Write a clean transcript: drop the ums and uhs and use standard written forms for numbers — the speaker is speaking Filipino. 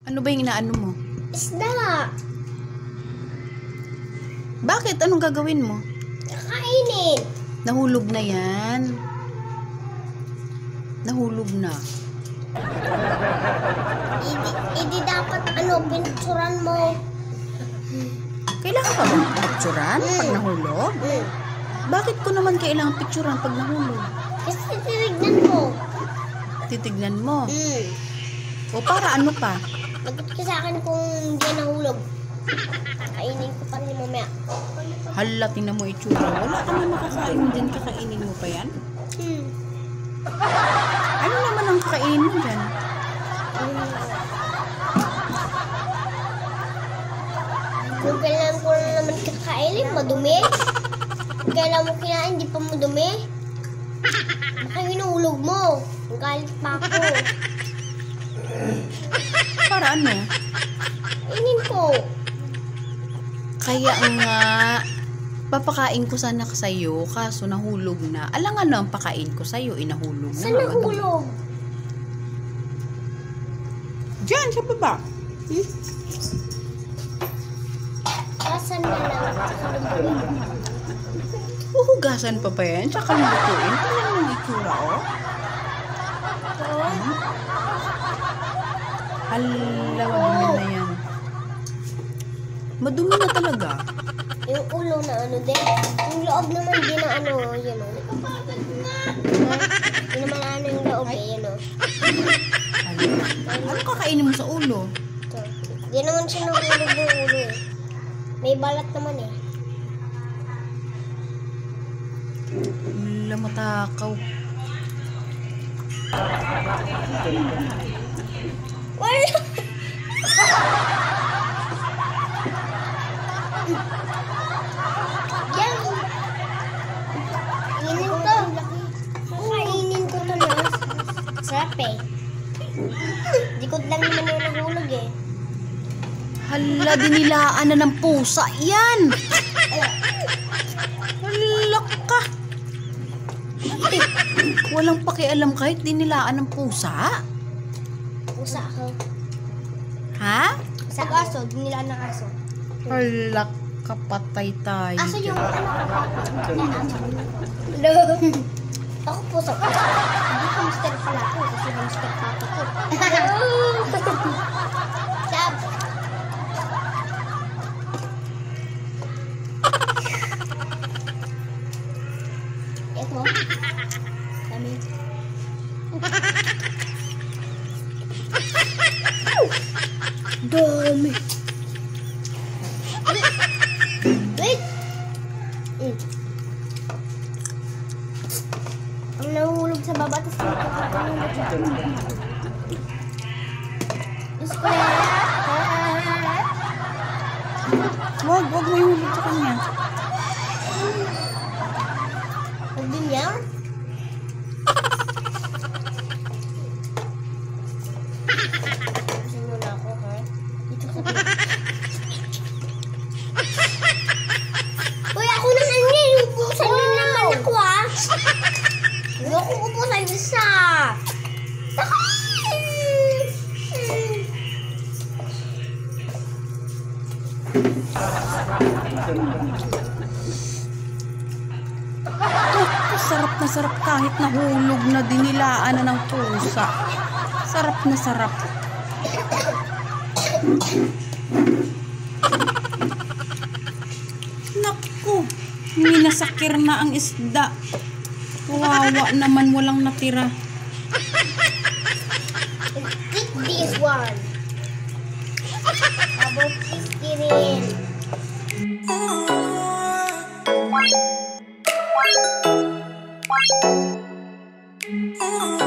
Ano ba yung inaano mo? Isda. Bakit? Anong gagawin mo? Kakainin. Nahulog na yan. Nahulog na. Hindi dapat pinicturan mo. Kailangan pa bang picturan pag nahulog? Bakit ko naman kailangan picturan pag nahulog? Kasi titignan mo. Titignan mo. O para ano pa? Lagot ka sa akin kung hindi nahulog. Kainin ko pa rin mamaya. Hala, tingnan mo itsura. Wala ka na makakain dyan. Kakainin mo pa yan? Ano naman ang kakainin mo dyan? Kung kailan ko na naman kakainin, madumi. Kung kailan mo kinain, hindi pa madumi. Baka hinuhulog mo. Ang galit pa ako. Para ano? Kainin ko. Kaya nga, papakain ko sana sa'yo, kaso nahulog na. Alangan na ang pakain ko sa'yo, inahulog na. Saan nahulog? Diyan, sa baba. Kasan na lang. Huhugasan pa ba yan? Tsaka lutuin. Tingnan mo yung itsura, oh. Hala, madumi na yan. Madumi na talaga. Yung ulo na din. Yung loob naman din na yun o. Yun naman yung loob yun o. Ano kakainin mo sa ulo? Di naman siya nahulog yung ulo eh. May balat naman eh. Hala, matakaw. Wala! Yan! Kainin ko. Kainin ko to na. Sarap eh. Dikot lang naman yung nahulog eh. Hala, dinilaan na ng pusa. Yan! Hala ka! Walang pakialam kahit dinilaan ng pusa. Pusa ako. Ha? Sa aso, dinilaan ng aso. Hala, kapatay tayo. Aso yung dyan. Hello. Ako pusa ko. Hindi hamster pala ako kasi hamster papa ko. Sab. Ito. Dami. Dami. Wait. Ang nahulog sa baba, tapos nakakain mo siya. Gusto ko Wag mo ihulog sa kanya. Huwag din yan. Kasi muna ako, ha? Dito sa Uy, ako na nangyay. Ubusan nyo naman ako, ha? Hindi ako ubusan isa. Sarap na sarap kahit nahulog na dinilaan na ng pusa. Sarap na sarap. Naku, minasakir na ang isda. Kawawa naman, walang natira. Eat this one. About this kirin. Oh